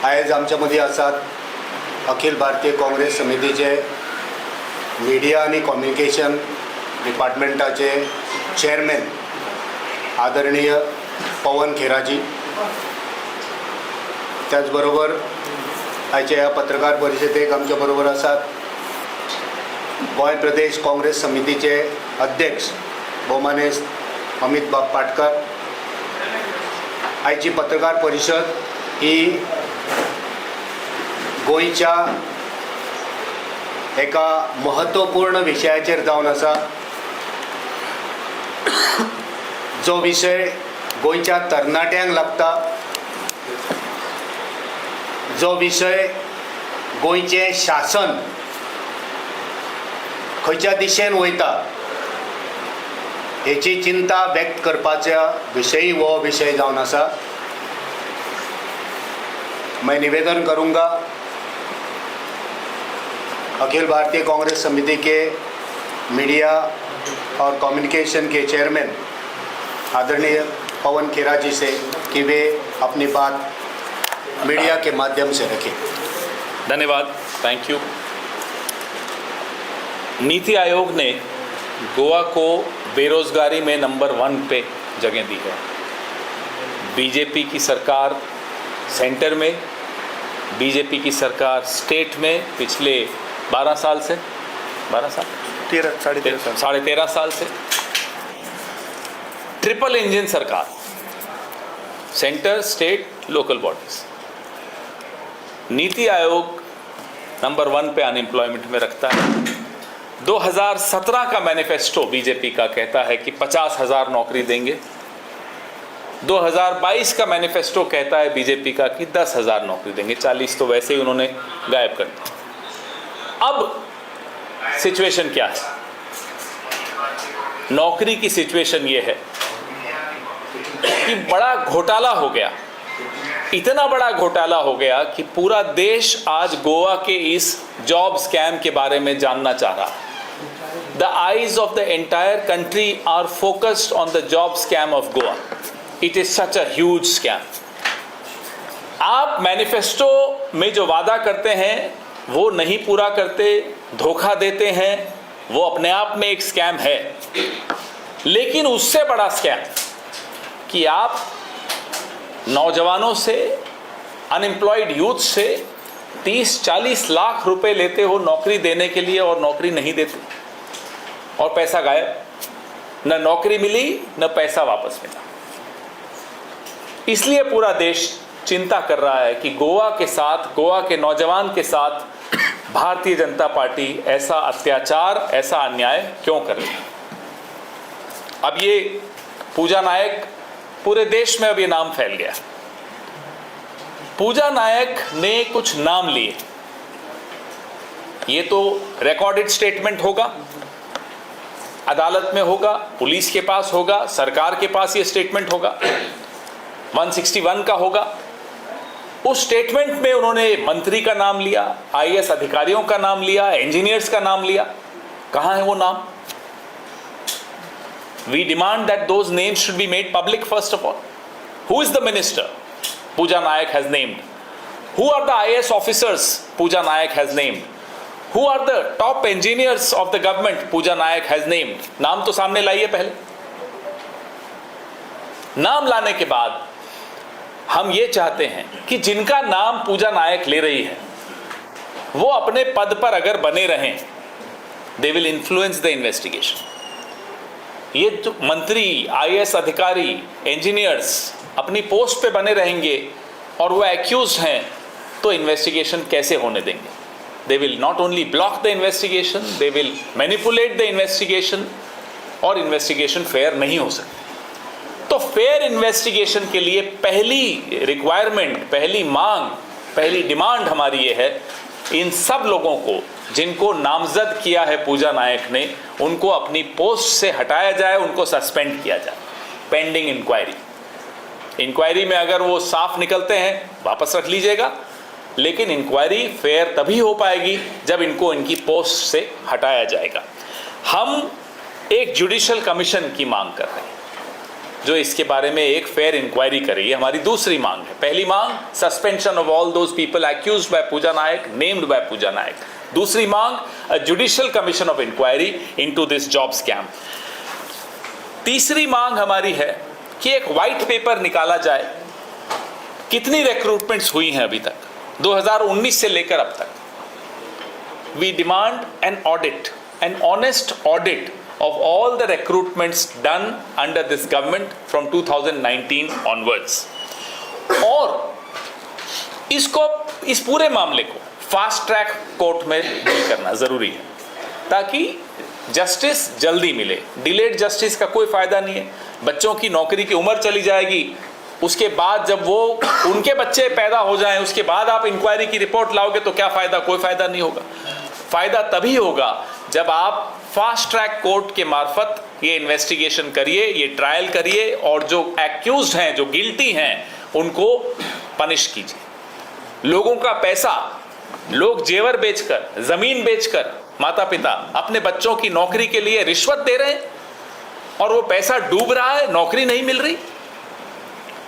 आयज आमच्या मदीं आसात अखिल भारतीय काँग्रेस समितीचे मिडिया आनी कम्युनिकेशन डिपार्टमेंटाचे चेअरमॅन आदरणीय पवन खेराजी, त्याच बरोबर आयच्या ह्या पत्रकार परिशदेक आमच्या बरोबर आसात गोंय प्रदेश काँग्रेस समितीचे अध्यक्ष भौमानेस्त अमित बाब पाटकर। आयची पत्रकार परिशद ही गोंयच्या एका महत्वपूर्ण विशयाचेर जावन आसा, जो विशय गोंयच्या तरणाट्यांक लागता, जो विशय गोंयचें शासन खंयच्या दिशेन वयता हेची चिंता व्यक्त करपाच्या विशयी वो विषय जावन आसा। मैं निवेदन करूंगा अखिल भारतीय कांग्रेस समिति के मीडिया और कम्युनिकेशन के चेयरमैन आदरणीय पवन खेरा जी से कि वे अपनी बात मीडिया के माध्यम से रखें। धन्यवाद, थैंक यू। नीति आयोग ने गोवा को बेरोजगारी में नंबर 1 पे जगह दी है। बीजेपी की सरकार सेंटर में, बीजेपी की सरकार स्टेट में पिछले 12 साल से 12 साल 13.5 साल से ट्रिपल इंजन सरकार, centre, state, local bodies. NITI Aayog number 1 पे अनएम्प्लॉयमेंट में रखता है। 2017 का मैनिफेस्टो बीजेपी का कहता है कि 50,000 नौकरी देंगे। 2022 का मैनिफेस्टो कहता है बीजेपी का कि 10,000 नौकरी देंगे। 40 तो वैसे ही उन्होंने गायब कर दिया। अब सिचुएशन क्या है? नौकरी की सिचुएशन ये है कि बड़ा घोटाला हो गया, इतना बड़ा घोटाला हो गया कि पूरा देश आज गोवा के इस जॉब स्कैम के बारे में जानना चाह रहा है। The eyes of the entire country are focused on the job scam of Goa. It is such a huge scam. आप मैनिफेस्टो में जो वादा करते हैं वो नहीं पूरा करते, धोखा देते हैं, वो अपने आप में एक स्कैम है। लेकिन उससे बड़ा स्कैम कि आप नौजवानों से, अनएम्प्लॉयड यूथ से 30-40 लाख रुपए लेते हो नौकरी देने के लिए और नौकरी नहीं देते और पैसा गायब, न नौकरी मिली न पैसा वापस मिला। इसलिए पूरा देश चिंता कर रहा है कि गोवा के साथ, गोवा के नौजवान के साथ भारतीय जनता पार्टी ऐसा अत्याचार, ऐसा अन्याय क्यों कर रही है। अब ये पूजा नायक, पूरे देश में अब ये नाम फैल गया। पूजा नायक ने कुछ नाम लिए, ये तो रिकॉर्डेड स्टेटमेंट होगा, अदालत में होगा, पुलिस के पास होगा, सरकार के पास ये स्टेटमेंट होगा, 161 का होगा। उस स्टेटमेंट में उन्होंने मंत्री का नाम लिया, आईएएस अधिकारियों का नाम लिया, इंजीनियर्स का नाम लिया। कहां है वो नाम? We demand that those names should be made public first of all. Who is the minister Pooja Nayak has named? Who are the IAS officers Pooja Nayak has named? Who are the top engineers of the government Pooja Nayak has named? नाम तो सामने लाइए पहले। नाम लाने के बाद हम ये चाहते हैं कि जिनका नाम पूजा नायक ले रही है वो अपने पद पर अगर बने रहें, they will influence the investigation. ये जो मंत्री, आईएएस अधिकारी, इंजीनियर्स अपनी पोस्ट पे बने रहेंगे और वो एक्यूज हैं, तो इन्वेस्टिगेशन कैसे होने देंगे? They will not only block the investigation, they will manipulate the investigation और इन्वेस्टिगेशन फेयर नहीं हो सकती। तो फेयर इन्वेस्टिगेशन के लिए पहली रिक्वायरमेंट, पहली मांग, पहली डिमांड हमारी ये है, इन सब लोगों को जिनको नामजद किया है पूजा नायक ने, उनको अपनी पोस्ट से हटाया जाए, उनको सस्पेंड किया जाए पेंडिंग इंक्वायरी। इंक्वायरी में अगर वो साफ निकलते हैं वापस रख लीजिएगा, लेकिन इंक्वायरी फेयर तभी हो पाएगी जब इनको इनकी पोस्ट से हटाया जाएगा। हम एक जुडिशियल कमीशन की मांग कर रहे हैं। जो इसके बारे में एक फेयर इंक्वायरी करे। ये हमारी दूसरी मांग है। पहली मांग, suspension of all those people accused by Pooja Naik, named by Pooja Naik. दूसरी मांग, a judicial commission of inquiry into this job scam. तीसरी मांग हमारी है कि एक व्हाइट पेपर निकाला जाए, कितनी रिक्रूटमेंट्स हुई हैं अभी तक 2019 से लेकर अब तक। We demand an audit, an honest audit of all the recruitments done under this government from 2019 onwards। और इस पूरे मामले को फास्ट ट्रैक कोर्ट में डील करना जरूरी है ताकि जस्टिस जल्दी मिले। डिलेड जस्टिस का कोई फायदा नहीं है। बच्चों की नौकरी की उम्र चली जाएगी, उसके बाद जब वो उनके बच्चे पैदा हो जाएं, उसके बाद आप इंक्वायरी की रिपोर्ट लाओगे तो क्या फायदा? कोई फायदा नहीं होगा। फायदा तभी होगा जब आप फास्ट ट्रैक कोर्ट के मार्फत ये इन्वेस्टिगेशन करिए, ये ट्रायल करिए और जो एक्यूज्ड हैं, जो गिल्टी हैं, उनको पनिश कीजिए। लोगों का पैसा लोग जेवर बेचकर, जमीन बेचकर, माता पिता अपने बच्चों की नौकरी के लिए रिश्वत दे रहे हैं और वो पैसा डूब रहा है, नौकरी नहीं मिल रही।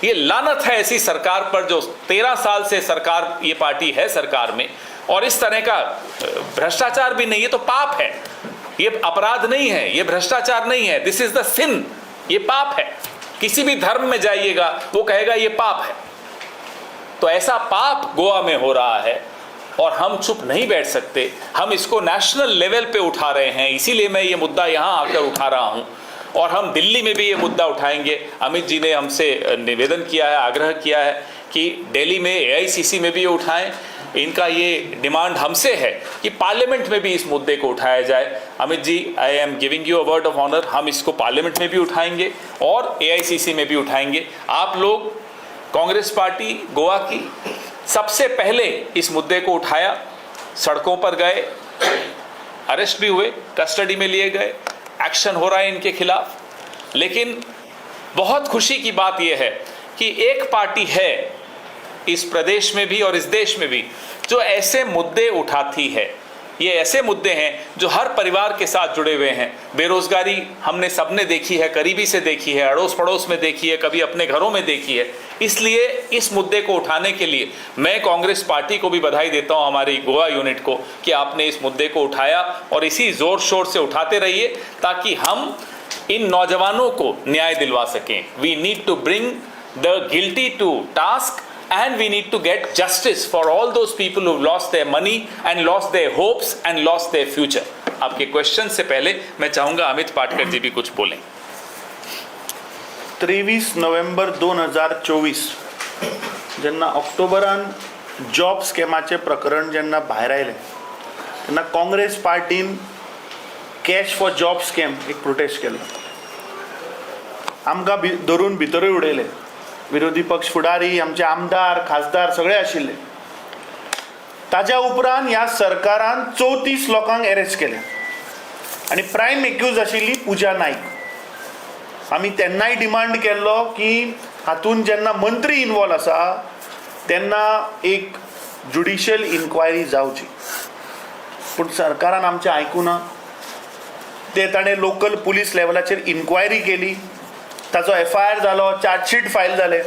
ये लानत है ऐसी सरकार पर जो 13 साल से सरकार, ये पार्टी है सरकार में, और इस तरह का भ्रष्टाचार भी नहीं है तो पाप है। ये अपराध नहीं है, ये भ्रष्टाचार नहीं है, दिस इज द सिन, ये पाप है। किसी भी धर्म में जाइएगा वो कहेगा ये पाप है। तो ऐसा पाप गोवा में हो रहा है और हम चुप नहीं बैठ सकते, हम इसको नेशनल लेवल पे उठा रहे हैं। इसीलिए मैं ये मुद्दा यहाँ आकर उठा रहा हूँ और हम दिल्ली में भी ये मुद्दा उठाएंगे। अमित जी ने हमसे निवेदन किया है, आग्रह किया है कि दिल्ली में AICC में भी ये उठाएं। इनका ये डिमांड हमसे है कि पार्लियामेंट में भी इस मुद्दे को उठाया जाए। Amit ji, I am giving you a word of honour, हम इसको पार्लियामेंट में भी उठाएंगे और AICC में भी उठाएंगे। आप लोग, कांग्रेस पार्टी गोवा की सबसे पहले इस मुद्दे को उठाया, सड़कों पर गए, अरेस्ट भी हुए, कस्टडी में लिए गए, एक्शन हो रहा है इनके खिलाफ। लेकिन बहुत खुशी की बात यह है कि एक पार्टी है इस प्रदेश में भी और इस देश में भी जो ऐसे मुद्दे उठाती है। ये ऐसे मुद्दे हैं जो हर परिवार के साथ जुड़े हुए हैं। बेरोजगारी हमने सबने देखी है, करीबी से देखी है, अड़ोस पड़ोस में देखी है, कभी अपने घरों में देखी है। इसलिए इस मुद्दे को उठाने के लिए मैं कांग्रेस पार्टी को भी बधाई देता हूं, हमारी गोवा यूनिट को, कि आपने इस मुद्दे को उठाया और इसी जोर शोर से उठाते रहिए ताकि हम इन नौजवानों को न्याय दिलवा सकें। We need to bring the guilty to task and we need to get justice for all those people who've lost their money and lost their hopes and lost their future। आपके question से पहले मैं चाहूंगा अमित पाटकर जी भी कुछ बोलें। 23 November 2024 जेन्ना ऑक्टोबरान job स्कॅमाचे प्रकरण जेन्ना भायर आयलें तेन्ना काँग्रेस पार्टीन कॅश फॉर जॉब स्कॅम एक प्रोटेस्ट केलो। आमकां धरून भितरूय उडयले, विरोधी पक्ष फुडारी, आमचे आमदार, खासदार सगळे आशिल्ले। ताज्या उपरांत ह्या सरकारान 34 लोकांक अरेस्ट केले आनी प्रायम एक्यूज आशिल्ली पूजा नायक। आमी तेन्नाय डिमांड केल्लो की हातूंत जेन्ना मंत्री इन्वॉल्व आसा तेन्ना एक जुडिशियल इन्क्वायरी जावची, पूण सरकारान आमचें आयकूं ना। ते ताणें लोकल पुलीस लेवलाचेर इन्क्वायरी केली, ताचो FIR जालो, चार्जशीट फायल जाले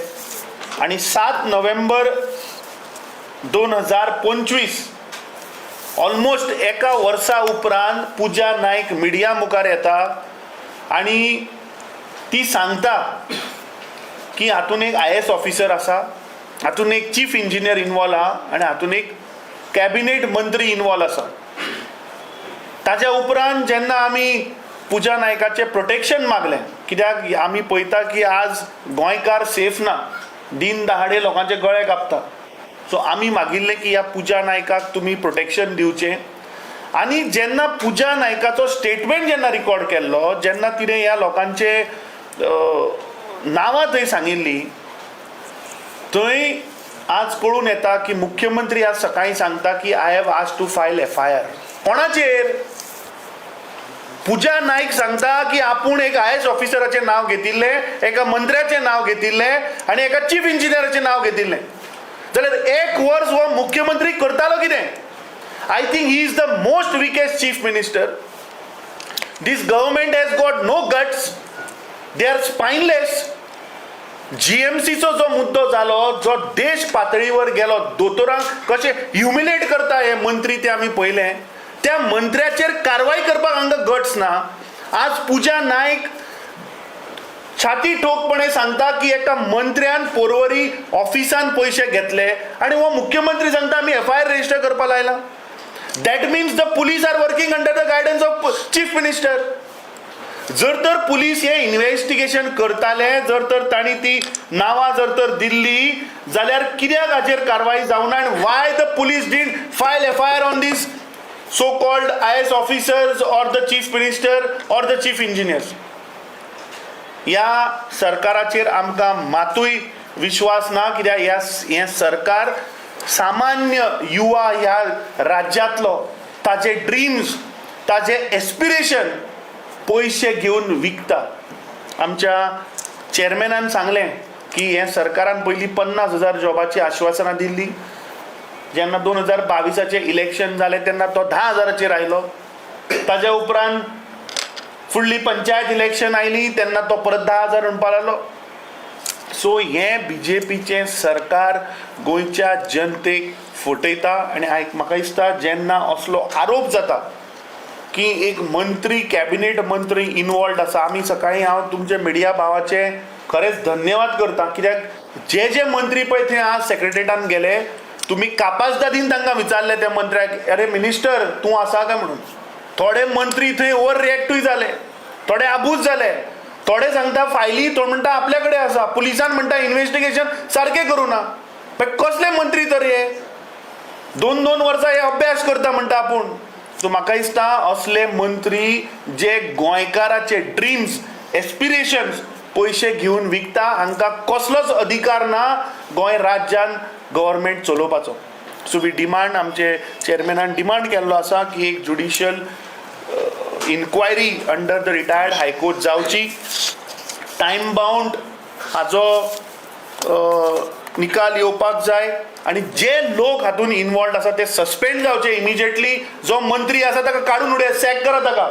आनी 7 नोव्हेंबर 2025 ऑलमोस्ट एका वर्सा उपरांत पूजा नायक मिडिया मुखार येता आनी ती सांगता की हातून एक IAS ऑफिसर आसा, हातून एक चीफ इंजिनियर इन्वॉल्व आहा आनी हातून एक कॅबिनेट मंत्री इन्वॉल्व आसा। ताज्या उपरांत जेन्ना आमी पूजा नायकाचें प्रोटेक्शन मागलें, कित्याक आमी पळयता की आज गोंयकार सेफ ना, दिन दहाडे लोकांचे गळे कापता। सो आमी मागिल्लें की ह्या पूजा नायकाक तुमी प्रोटेक्शन दिवचें। आनी जेन्ना पूजा नायकाचो स्टेटमेंट जेन्ना रिकॉर्ड केल्लो, जेन्ना तिणें ह्या लोकांचे नांवां थंय सांगिल्लीं, थंय आज कळून येता की मुख्यमंत्री आज सकाळीं सांगता की I have asked to file FIR। कोणाचेर? पूजा नायक सांगता की आपूण एक IAS ऑफिसराचें नांव घेतिल्लें, एका मंत्र्याचें नांव घेतिल्लें आनी एका चीफ इंजिनियराचें नांव घेतिल्लें। जाल्यार एक वर्स हो मुख्यमंत्री करतालो कितें? I think he is the most weakest chief minister. This government has got no guts. They are spineless. जीएमसीचो जो मुद्दो जालो, जो देश पातळीवर गेलो, दोतोरांक कशे ह्युमिलेट करता हे मंत्री ते आमी पळयले. त्या मंत्र्याचेर कारवाय करपाक हांगा गट्स ना. आज पुजा नायक छाती ठोकपणे सांगता की एका मंत्र्यान पोरवरी ऑफिसान पयशे घेतले आणि हो मुख्यमंत्री सांगता आमी FIR रजिस्टर करपाक लायला. That means the police are working under the guidance of chief minister. जर तर पुलीस हे इन्व्हेस्टिगेशन करताले, जर तर तांणी ती नावां जर तर दिल्ली, जाल्यार कित्याक हाचेर कारवाय जावना आनी why the police did file FIR on this so called IAS officers or the chief minister or the chief engineers. ह्या सरकाराचेर आमकां मातूय विश्वास ना, कित्याक हें सरकार सामान्य युवा ह्या राज्यांतलो ताचे ड्रीम्स, ताचे एस्पिरेशन पयशे घेवन विकता. आमच्या चेअरमॅनान सांगलें की हे सरकारान पयलीं 50,000 जॉबाची आश्वासनां दिल्ली. जेन्ना 2022 इलेक्शन जालें तेन्ना तो 10,000चेर आयलो. ताज्या उपरांत फुडली पंचायत इलेक्शन आयली तेन्ना तो परत 10,000 म्हणपाक लागलो. सो हें BJPचें सरकार गोंयच्या जनतेक फटयता. आनी म्हाका दिसता जेन्ना असलो आरोप जाता की एक मंत्री, कॅबिनेट मंत्री इनवॉल्ड आसा, आमी सकाळीं हांव तुमचे मिडिया भावाचे खरेंच धन्यवाद करता, कित्याक जे मंत्री पळय थंय आज सेक्रेटरेटान गेले, तुमी कापासदादीन तांकां विचारले त्या मंत्र्याक, अरे मिनिस्टर तूं आसा काय म्हणून. थोडे मंत्री थंय ओवर रिएक्टूय जाले, थोडे आबूज जाले, थोडे सांगता फायली, तो म्हणटा आपल्या कडेन आसा, पुलिसान म्हणटा इन्व्हेस्टिगेशन सारकें करूं ना. कसले मंत्री तर हे 2-2 वर्सां हे अभ्यास करता म्हणटा आपूण. सो म्हाका दिसता असले मंत्री जे गोंयकाराचे ड्रीम्स, एस्पिरेशन्स पयशे घेवन विकता, हांकां कसलोच अधिकार ना गोंय राज्यान गव्हर्मेंट चलोवपाचो. सो वी डिमांड, आमचे चेअरमॅनान डिमांड केल्लो आसा की एक judicial inquiry under the retired high court जावची. टायम बाउंड हाचो निकाल येवपाक जाय आनी जे लोक हातून इनवॉल्ड आसा ते सस्पेंड जावचे इमिजिएटली. जो मंत्री आसा ताका काडून उडय, सॅक करा ताका,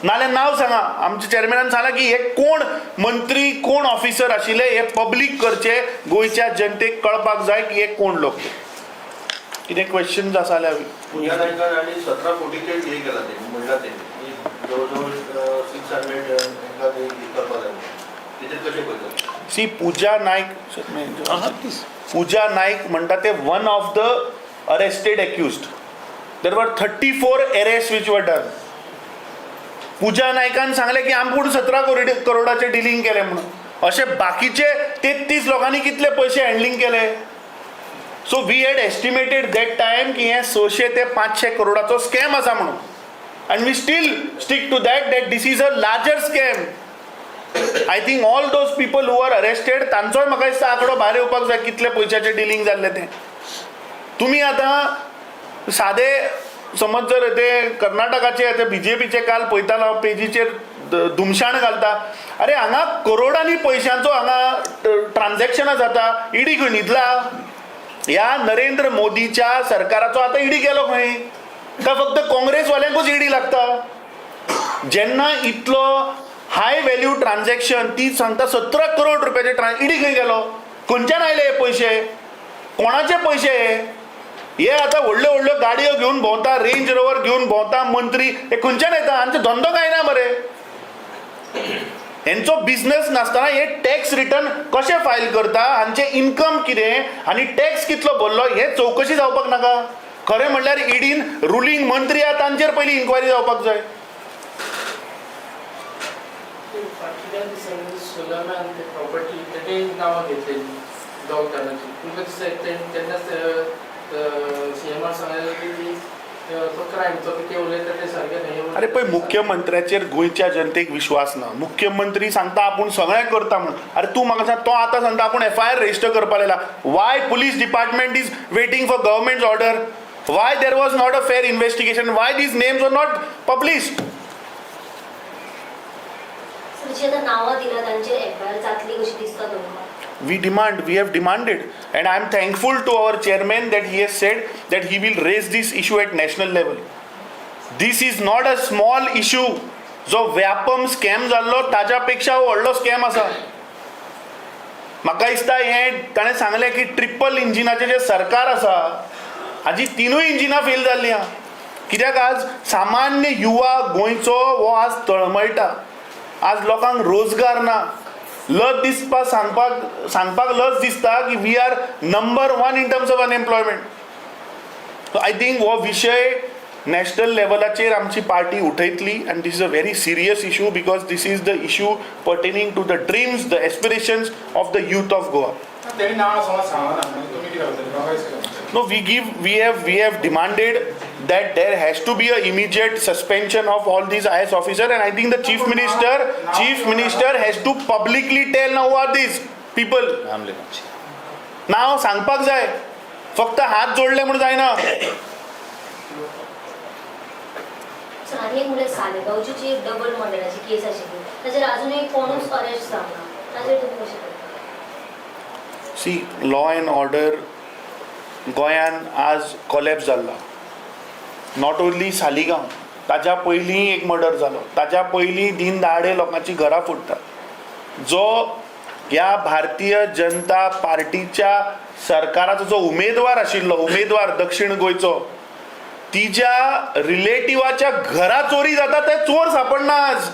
नाल्यार नांव सांगा. आमच्या चेअरमॅनान सांगला की हे कोण मंत्री, कोण ऑफिसर आशिल्ले हे पब्लीक करचे, गोंयच्या जनतेक कळपाक जाय की हे कोण लोक. कितें क्वेश्चन्स आसा जाल्यार पुजा नायकान आनी 17 कोटीचे हे केला ते म्हणला ते जवळजवळ 600 तांकां ते करपाक जाय. तेजेर कशें पळयता? सी पुजा नायक म्हणटा ते one of the arrested accused. देर वर 34 अरेस्ट विच वर डन. पुजा नायकान सांगले की आमपूण 17 करोडाचे डिलिंग केले म्हणून. अशे बाकीचे 33 लोकांनी कितले पयशे हँडलिंग केले. So we had estimated that time की हे 600 ते 500 करोडाचो स्कॅम आसा म्हणून. And we still stick to that this is a larger scam. I think all those people who are arrested तांचोय म्हाका दिसता आंकडो भायर येवपाक जाय कितले पयशाचे डिलिंग जाल्ले ते. तुमी आतां सादे समज जर ते कर्नाटकाचे ते BJPचे काल पळयतालो पेजीचेर धुमशाण घालता, अरे हांगा करोडांनी पयशांचो हांगा ट्रान्झॅक्शनां जाता, ईडी खंय न्हिदला. ह्या नरेंद्र मोदीच्या सरकाराचो आतां ईडी गेलो खंय काय फक्त काँग्रेसवाल्यांकूच ईडी लागता. जेन्ना इतलो हाय व्हॅल्यू ट्रान्झॅक्शन ती सांगता 17 करोड रुपयाचे ईडी खंय गेलो, खंयच्यान आयले हे पयशे, कोणाचे पयशे हे आतां व्हडल्यो व्हडल्यो गाडयो घेवन भोंवता, रेंज रोवर घेवन भोंवता मंत्री, हे खंयच्यान येता. हांचो धंदो काय ना मरे. हेंचो बिझनेस नासतना हे टॅक्स रिटर्न कशे फायल करता, हांचे इन्कम कितें आनी टॅक्स कितलो भरलो हे चवकशी जावपाक नाका. खरें म्हणल्यार ईडीन रुलींग मंत्री आहा तांचेर पयलीं इन्क्वायरी जावपाक जाय. प्रॉपर्टी तेजे नांवां घेतलेली दोग जाणांची. तुमकां दिसता तेन्नाच सीएमार सांगलें की तो क्रायमचो कितें उलयता तें सारकें न्हय. अरे पळय मुख्यमंत्र्याचेर गोंयच्या जनतेक विश्वास ना. मुख्यमंत्री सांगता आपूण सगळें करता म्हणून. अरे तूं म्हाका सांग, तो आतां सांगता आपूण FIR रजिस्टर करपाक लायला. Y police department is waiting for government order? Y there was not a fair investigation? Y these names were not published? नावां दिला तांचेर FIR जातली कशी दिसता तुमकां? we have demanded, and I am thankful to our chairman that he has said that he will raise this issue at national level. This is not a small issue. जो Vyapam scam जाल्लो ताच्या पेक्षा व्हडलो scam आसा. म्हाका दिसता हें ताणें सांगलें की ट्रिपल इंजिनाचें जें सरकार आसा हाजी तिनूय इंजिनां फेल जाल्लीं आहा. कित्याक आज सामान्य युवा गोंयचो हो आज तळमळटा. आज लोकांक रोजगार ना. लज दिसपाक सांगपाक लज दिसता की we are number 1 in terms of unemployment. So I think हो विशय नॅशनल लेवलाचेर आमची पार्टी उठयतली and this is a very serious issue because this is the issue pertaining to the dreams the aspirations of the youth of Goa. तेणी नांव समज सांगना तुमी कितें करतले? No, we have demanded that there has to be a immediate suspension of all these IS officers, and I think the chief minister has to publicly tell now who are these people. नाव सांगपाक जाय, फक्त हात जोडले म्हणून जायना. Sir आनी एक म्हणल्यार सालेगांवची जी डबल मर्डराची केस आशिल्ली ताचेर अजूनय कोणूच अरेस्ट जावना. ताचेर तुमी कशें करता? सी, लॉ अँड ऑर्डर गोंयान आज कॉलेप्स जाल्ला. नॉट ओन्ली सालिगांव, ताच्या पयलीं एक मर्डर जालो, ताच्या पयलीं दीन दहाडे लोकांची घरां फोडटात. जो ह्या भारतीय जनता पार्टीच्या सरकाराचो जो उमेदवार आशिल्लो, उमेदवार दक्षिण गोंयचो, तिच्या रिलेटिवाच्या घरा चोरी जाता ते चोर सापडना आज.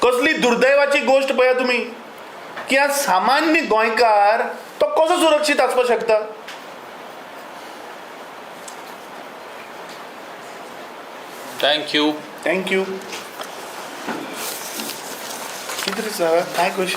कसली दुर्दैवाची गोष्ट पळया तुमी की आज सामान्य गोंयकार तो कसो सुरक्षीत आसपाक शकता. थँक्यू. थँक्यू. कितें रे सर, काय क्वेश्चन?